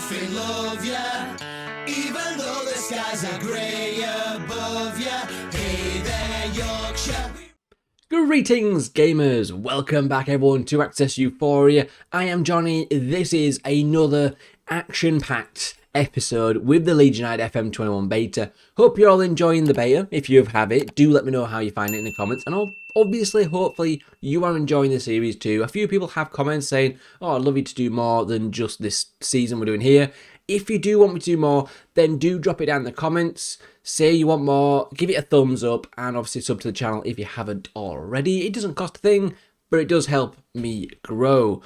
nothing love ya, even though the skies are grey above ya. Hey there, Yorkshire. Greetings, gamers! Welcome back, everyone, to Access Euphoria. I am Johnny. This is another action-packed episode with the Leeds United FM21 beta. Hope you're all enjoying the beta. If you have it, do let me know how you find it in the comments. And obviously, hopefully, you are enjoying the series too. A few people have comments saying, oh, I'd love you to do more than just this season we're doing here. If you do want me to do more, then do drop it down in the comments. Say you want more, give it a thumbs up, and obviously sub to the channel if you haven't already. It doesn't cost a thing, but it does help me grow.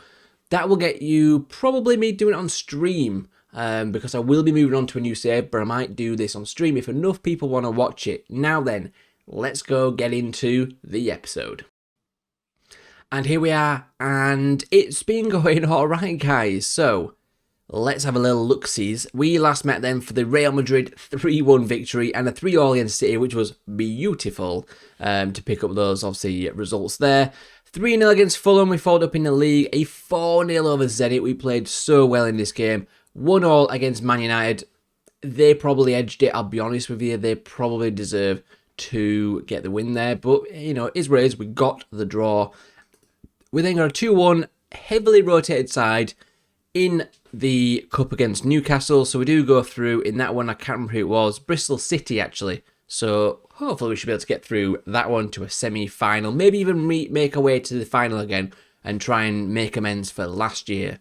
That will get you probably me doing it on stream, because I will be moving on to a new save, but I might do this on stream if enough people want to watch it. Now then, let's go get into the episode. And here we are, and it's been going alright, guys. So, let's have a little look-sees. We last met them for the Real Madrid 3-1 victory and a 3-all against City, which was beautiful to pick up those, obviously, results there. 3-0 against Fulham, we followed up in the league. A 4-0 over Zenit. We played so well in this game. 1-all against Man United. They probably edged it, I'll be honest with you. They probably deserve to get the win there. But, you know, it is what it is. We got the draw. We then got a 2-1, heavily rotated side in the cup against Newcastle. So we do go through in that one. I can't remember who it was. Bristol City, actually. So hopefully we should be able to get through that one to a semi-final. Maybe even make our way to the final again and try and make amends for last year.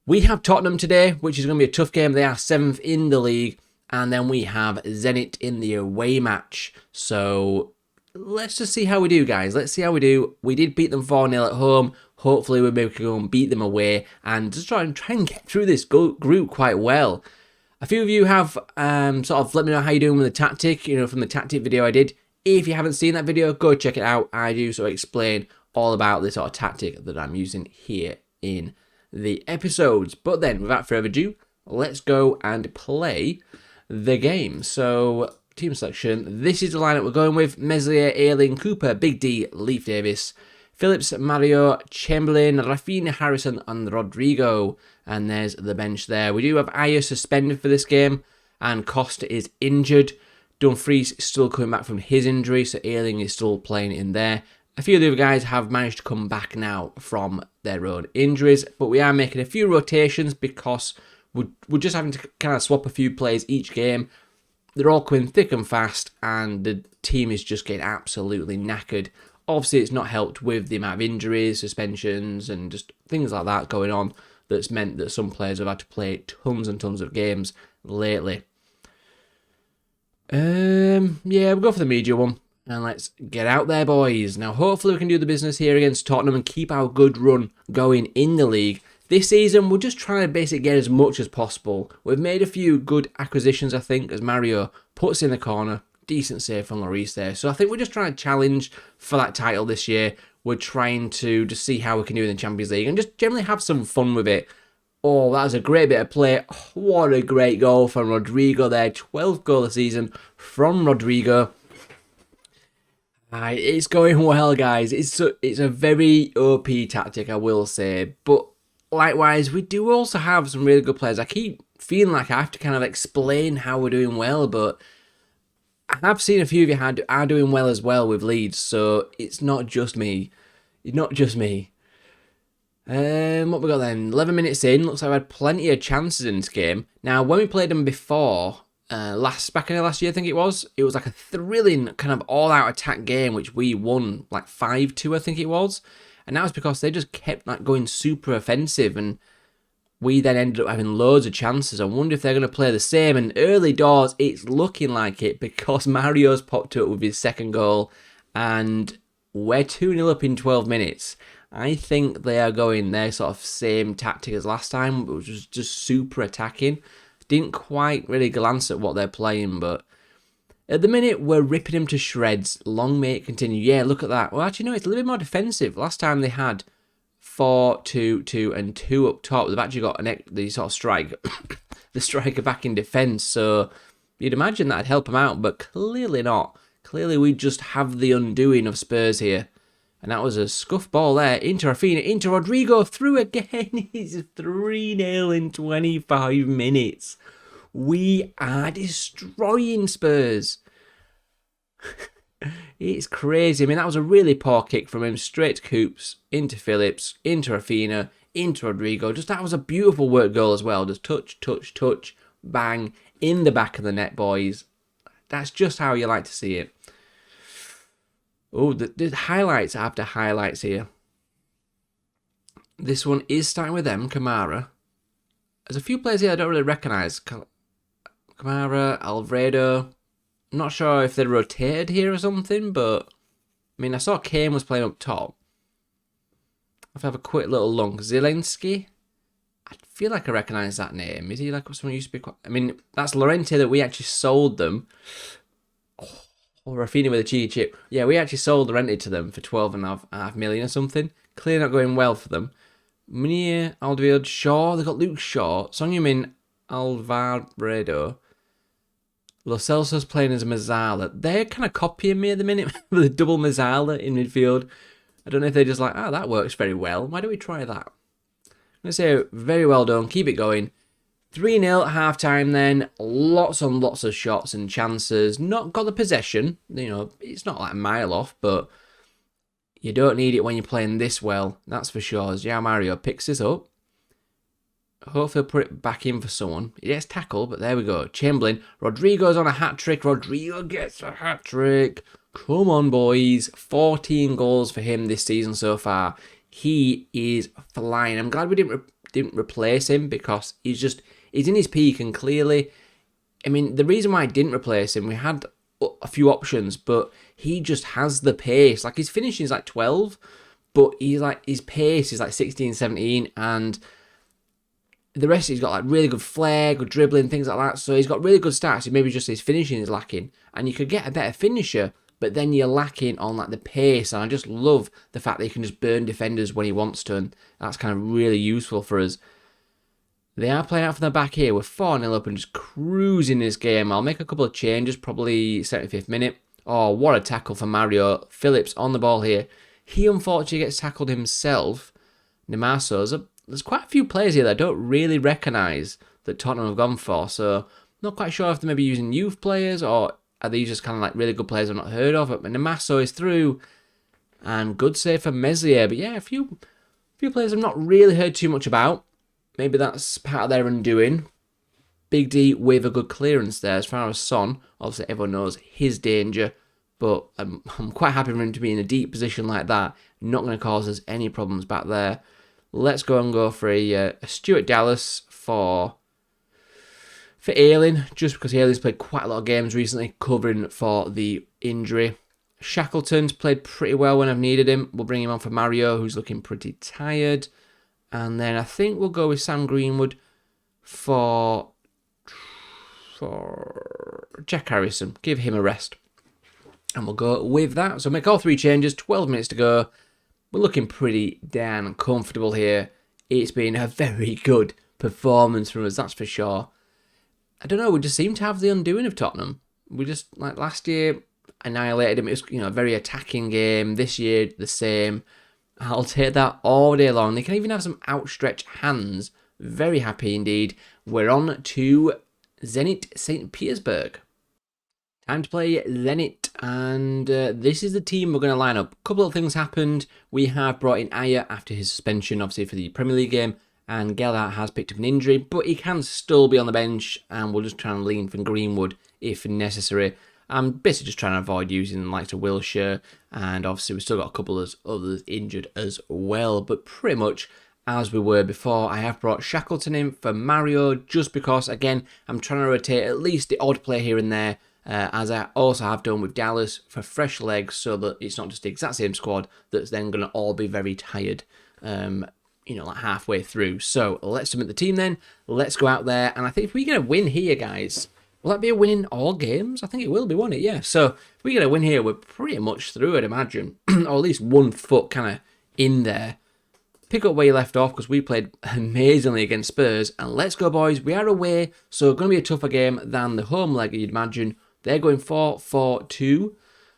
We have Tottenham today, which is going to be a tough game. They are 7th in the league. And then we have Zenit in the away match. So let's just see how we do, guys. Let's see how we do. We did beat them 4-0 at home. Hopefully we maybe can go and beat them away and just try and get through this group quite well. A few of you have sort of let me know how you're doing with the tactic, you know, from the tactic video I did. If you haven't seen that video, go check it out. I do sort of explain all about this sort of tactic that I'm using here in the episodes. But then, without further ado, let's go and play the game. So, team selection. This is the lineup we're going with. Meslier, Ayling, Cooper, Big D, Leif Davis, Phillips, Mario, Chamberlain, Rafinha, Harrison, and Rodrigo. And there's the bench there. We do have Ayer suspended for this game, and Costa is injured. Dumfries is still coming back from his injury, so Ayling is still playing in there. A few of the other guys have managed to come back now from their own injuries, but we are making a few rotations because we're just having to kind of swap a few players each game. They're all coming thick and fast, and the team is just getting absolutely knackered. Obviously, it's not helped with the amount of injuries, suspensions, and just things like that going on. That's meant that some players have had to play tons and tons of games lately. Yeah, we'll go for the media one. And let's get out there, boys. Now, hopefully we can do the business here against Tottenham and keep our good run going in the league. This season, we're just trying to basically get as much as possible. We've made a few good acquisitions, I think, as Mario puts in the corner. Decent save from Lloris there. So I think we're just trying to challenge for that title this year. We're trying to just see how we can do in the Champions League and just generally have some fun with it. Oh, that was a great bit of play. Oh, what a great goal from Rodrigo there. 12th goal of the season from Rodrigo. It's going well, guys. It's a very OP tactic, I will say. But likewise, we do also have some really good players. I keep feeling like I have to kind of explain how we're doing well, but I have seen a few of you are doing well as well with Leeds, so it's not just me. It's not just me. What we got then? 11 minutes in. Looks like we had plenty of chances in this game. Now, when we played them before, back in the last year, I think it was like a thrilling kind of all-out attack game, which we won like 5-2, I think it was. And that was because they just kept like going super offensive, and we then ended up having loads of chances. I wonder if they're going to play the same. And early doors, it's looking like it because Mario's popped up with his second goal. And we're 2-0 up in 12 minutes. I think they are going their sort of same tactic as last time, which was just super attacking. Didn't quite really glance at what they're playing, but at the minute, we're ripping them to shreds. Long may it continue. Yeah, look at that. Well, actually, no, it's a little bit more defensive. Last time they had 4, 2, 2, and 2 up top. They've actually got the sort of the striker back in defence. So you'd imagine that'd help them out, but clearly not. Clearly we just have the undoing of Spurs here. And that was a scuff ball there into Rafinha, into Rodrigo, through again. It's 3-0 in 25 minutes. We are destroying Spurs. It's crazy. I mean, that was a really poor kick from him. Straight to Coops, into Phillips, into Rafinha, into Rodrigo. Just that was a beautiful work goal as well. Just touch, touch, touch, bang, in the back of the net, boys. That's just how you like to see it. Oh, the highlights after highlights here. This one is starting with them, Kamara. There's a few players here I don't really recognise. Kamara, Alfredo. I'm not sure if they're rotated here or something, but I mean, I saw Kane was playing up top. I'll have a quick little look. Zelensky. I feel like I recognise that name. Is he like someone used to be? I mean, that's Llorente that we actually sold them. Oh, Rafinha with a cheeky chip. Yeah, we actually sold Llorente to them for 12.5 million or something. Clearly not going well for them. Munir, Alderweireld, Shaw. They've got Luke Shaw. Son Heung-min, Alvarado. Lo Celso's playing as Mazzala. They're kind of copying me at the minute with a double Mazzala in midfield. I don't know if they're just like, that works very well. Why don't we try that? I'm going to say very well done. Keep it going. 3-0 at half-time then. Lots and lots of shots and chances. Not got the possession. You know, it's not like a mile off, but you don't need it when you're playing this well. That's for sure. As João Mario picks this up. Hopefully he'll put it back in for someone. He gets tackled, but there we go. Chamberlain. Rodrigo's on a hat-trick. Rodrigo gets a hat-trick. Come on, boys. 14 goals for him this season so far. He is flying. I'm glad we didn't replace him because he's in his peak, and clearly, I mean, the reason why I didn't replace him, we had a few options, but he just has the pace. Like, his finishing is like 12, but his pace is like 16, 17, and the rest he's got like really good flair, good dribbling, things like that. So he's got really good stats. Maybe just his finishing is lacking, and you could get a better finisher, but then you're lacking on like the pace. And I just love the fact that he can just burn defenders when he wants to, and that's kind of really useful for us. They are playing out from the back here. We're 4-0 up and just cruising this game. I'll make a couple of changes, probably 75th minute. Oh, what a tackle for Mario. Phillips on the ball here. He unfortunately gets tackled himself. Nemaso's there's quite a few players here that I don't really recognise that Tottenham have gone for. So, not quite sure if they're maybe using youth players or are these just kind of like really good players I've not heard of. But Nemaso is through. And good save for Meslier. But yeah, a few players I've not really heard too much about. Maybe that's part of their undoing. Big D with a good clearance there. As far as Son, obviously everyone knows his danger. But I'm quite happy for him to be in a deep position like that. Not going to cause us any problems back there. Let's go for a Stuart Dallas for Ayling, just because Ayling's played quite a lot of games recently, covering for the injury. Shackleton's played pretty well when I've needed him. We'll bring him on for Mario, who's looking pretty tired. And then I think we'll go with Sam Greenwood for Jack Harrison. Give him a rest. And we'll go with that. So make all three changes, 12 minutes to go. We're looking pretty damn comfortable here. It's been a very good performance from us, that's for sure. I don't know, we just seem to have the undoing of Tottenham. We just, like last year, annihilated them. It was, a very attacking game. This year, the same. I'll take that all day long. They can even have some outstretched hands. Very happy indeed. We're on to Zenit St. Petersburg. Time to play Zenit, and this is the team we're going to line up. A couple of things happened. We have brought in Aya after his suspension, obviously, for the Premier League game, and Gelhardt has picked up an injury, but he can still be on the bench, and we'll just try and lean for Greenwood if necessary. I'm basically just trying to avoid using the likes of Wilshere, and obviously we've still got a couple of others injured as well, but pretty much as we were before. I have brought Shackleton in for Mario, just because, again, I'm trying to rotate at least the odd play here and there, as I also have done with Dallas, for fresh legs, so that it's not just the exact same squad that's then going to all be very tired, like halfway through. So let's submit the team then. Let's go out there, and I think if we get a win here, guys, will that be a win in all games? I think it will be, won't it? Yeah. So if we get a win here, we're pretty much through, I'd imagine, or at least 1 foot kind of in there. Pick up where you left off, because we played amazingly against Spurs, and let's go, boys. We are away, so it's going to be a tougher game than the home leg, you'd imagine. They're going 4-4-2.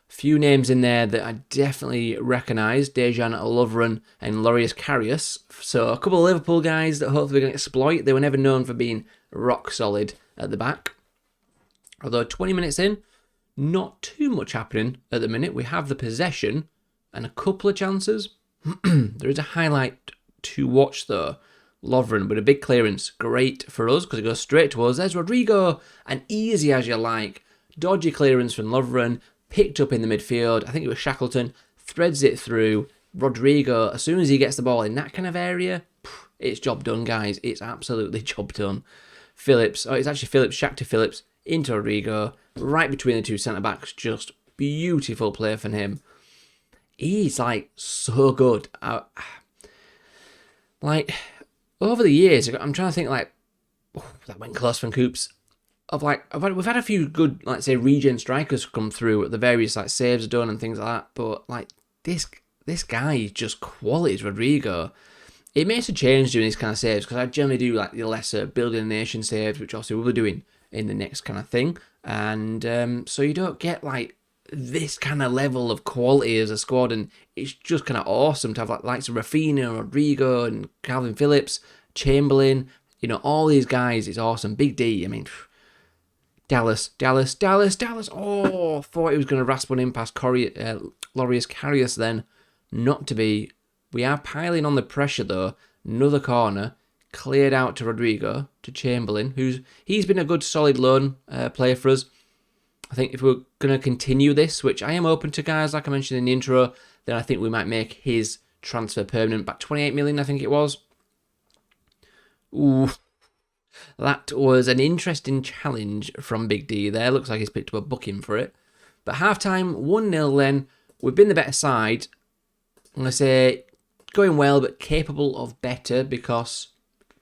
Few names in there that I definitely recognise. Dejan Lovren and Loris Karius. So a couple of Liverpool guys that hopefully we're going to exploit. They were never known for being rock solid at the back. Although 20 minutes in, not too much happening at the minute. We have the possession and a couple of chances. There is a highlight to watch though. Lovren with a big clearance. Great for us because it goes straight to us. There's Rodrigo. And easy as you like. Dodgy clearance from Lovren. Picked up in the midfield. I think it was Shackleton. Threads it through. Rodrigo, as soon as he gets the ball in that kind of area, it's job done, guys. It's absolutely job done. Phillips. Oh, it's actually Phillips. Shakhtar Phillips into Rodrigo. Right between the two centre-backs. Just beautiful play from him. He's, like, so good. Like, over the years, I'm trying to think, like, that went close from Coops. We've had a few good, like, say, regen strikers come through at the various, like, saves done and things like that. But, like, this guy is just quality, Rodrigo. It makes a change doing these kind of saves because I generally do, like, the lesser building a nation saves, which obviously we'll be doing in the next kind of thing. And so you don't get, like, this kind of level of quality as a squad. And it's just kind of awesome to have, like, likes of Rafinha, Rodrigo, and Calvin Phillips, Chamberlain. You know, all these guys, it's awesome. Big D, I mean... Dallas. Oh, thought he was going to rasp one in past Loris Karius then. Not to be. We are piling on the pressure though. Another corner. Cleared out to Rodrigo, to Chamberlain, he's been a good solid loan player for us. I think if we're going to continue this, which I am open to, guys, like I mentioned in the intro, then I think we might make his transfer permanent. Back 28 million, I think it was. Ooh. That was an interesting challenge from Big D there. Looks like he's picked up a booking for it. But half-time, 1-0 then. We've been the better side. I'm going to say going well, but capable of better because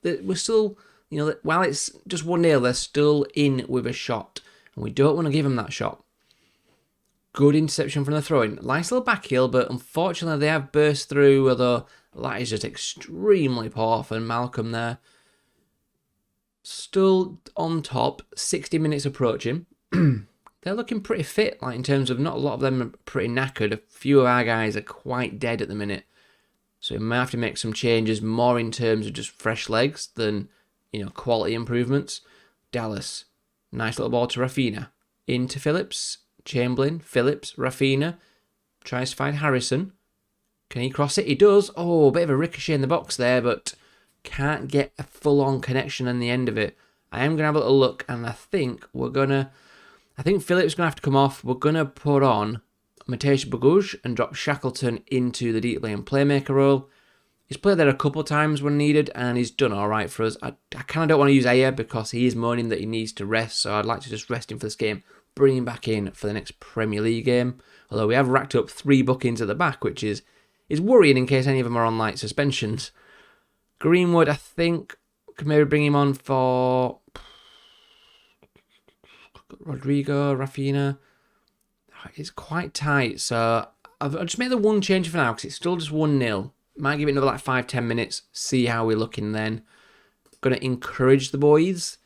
we're still, you know, while it's just 1-0, they're still in with a shot. And we don't want to give them that shot. Good interception from the throw-in. Nice little back heel, but unfortunately they have burst through, although that is just extremely poor for Malcolm there. Still on top, 60 minutes approaching. They're looking pretty fit, like in terms of not a lot of them are pretty knackered. A few of our guys are quite dead at the minute. So we might have to make some changes more in terms of just fresh legs than, you know, quality improvements. Dallas, nice little ball to Rafinha. Into Phillips, Chamberlain, Phillips, Rafinha. Tries to find Harrison. Can he cross it? He does. Oh, a bit of a ricochet in the box there, but... can't get a full-on connection in the end of it. I am going to have a little look, and I think Phillips is going to have to come off. We're going to put on Mateusz Bogusz and drop Shackleton into the deep lane playmaker role. He's played there a couple of times when needed, and he's done all right for us. I kind of don't want to use Aya because he is moaning that he needs to rest, so I'd like to just rest him for this game, bring him back in for the next Premier League game. Although we have racked up 3 bookings at the back, which is worrying in case any of them are on light suspensions. Greenwood, I think, could maybe bring him on for Rodrigo, Rafinha. It's quite tight, so I'll just make the one change for now because it's still just 1-0. Might give it another like 5-10 minutes, see how we're looking then. Going to encourage the boys.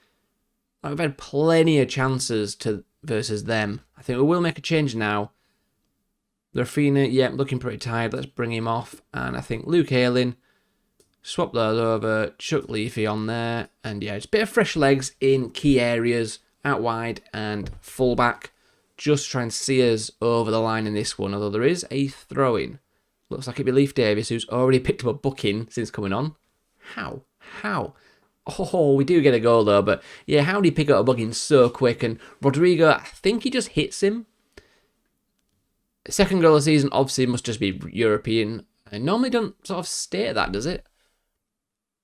We've had plenty of chances versus them. I think we will make a change now. Rafinha, yeah, looking pretty tired. Let's bring him off. And I think Luke Ayling. Swap those over, Chuck Leafy on there, and yeah, it's a bit of fresh legs in key areas, out wide and full back. Just try and see us over the line in this one, although there is a throw-in. Looks like it'd be Leif Davis, who's already picked up a booking since coming on. How? Oh, we do get a goal though, but yeah, how did he pick up a booking so quick? And Rodrigo, I think he just hits him. Second goal of the season, obviously, must just be European. I normally don't sort of state that, does it?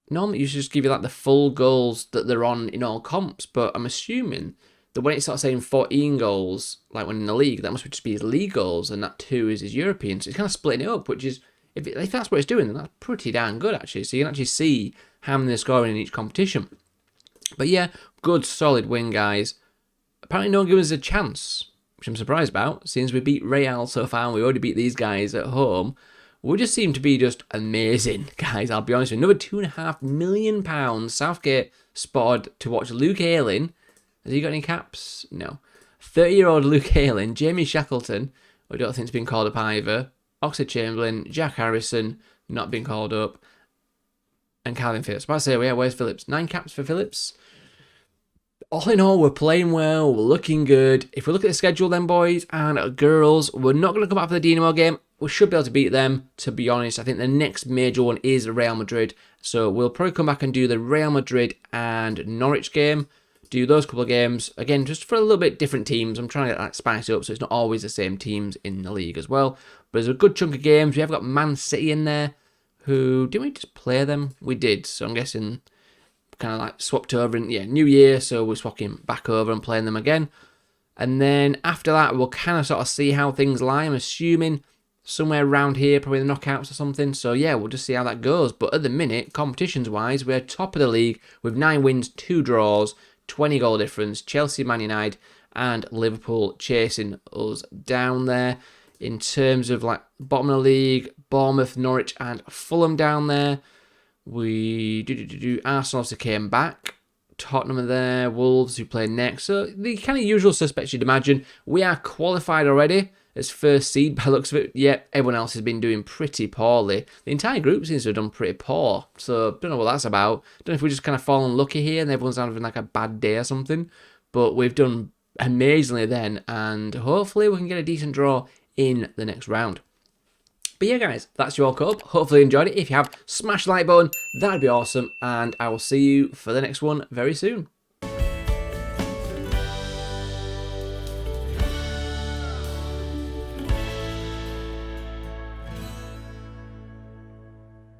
Normally, you should just give you like the full goals that they're on in all comps, but I'm assuming that when it's sort of saying 14 goals, like when in the league, that must just be his league goals, and that 2 is his European. So it's kind of splitting it up, which is, if that's what it's doing, then that's pretty damn good actually. So you can actually see how many they're scoring in each competition. But yeah, good solid win, guys. Apparently, no one gives us a chance, which I'm surprised about, since we beat Real so far, and we already beat these guys at home. We just seem to be just amazing, guys. I'll be honest with you. Another £2.5 million Southgate spotted to watch Luke Ayling. Has he got any caps? No. 30-year-old Luke Ayling, Jamie Shackleton, I don't think it's been called up either. Oxlade-Chamberlain, Jack Harrison, not been called up. And Calvin Phillips. But I say, yeah, where's Phillips? 9 caps for Phillips. All in all, we're playing well, we're looking good. If we look at the schedule then, boys and girls, we're not going to come back for the Dinamo game. We should be able to beat them, to be honest. I think the next major one is Real Madrid. So we'll probably come back and do the Real Madrid and Norwich game. Do those couple of games. Again, just for a little bit different teams. I'm trying to get that spice up so it's not always the same teams in the league as well. But there's a good chunk of games. We have got Man City in there. Who, didn't we just play them? We did. So I'm guessing kind of like swapped over in, New Year. So we're swapping back over and playing them again. And then after that, we'll kind of sort of see how things lie. I'm assuming somewhere around here, probably the knockouts or something. So yeah, we'll just see how that goes. But at the minute, competitions-wise, we're top of the league with 9 wins, 2 draws, 20 goal difference. Chelsea, Man United and Liverpool chasing us down there. In terms of like bottom of the league, Bournemouth, Norwich and Fulham down there. Arsenal obviously came back. Tottenham are there. Wolves who play next. So the kind of usual suspects you'd imagine. We are qualified already as first seed by the looks of it. Yeah, everyone else has been doing pretty poorly. The entire group seems to have done pretty poor. So don't know what that's about. Don't know if we just kind of fallen lucky here and everyone's having like a bad day or something. But we've done amazingly then. And hopefully we can get a decent draw in the next round. But yeah, guys, that's your World Cup. Hopefully you enjoyed it. If you have, smash the like button. That'd be awesome. And I will see you for the next one very soon.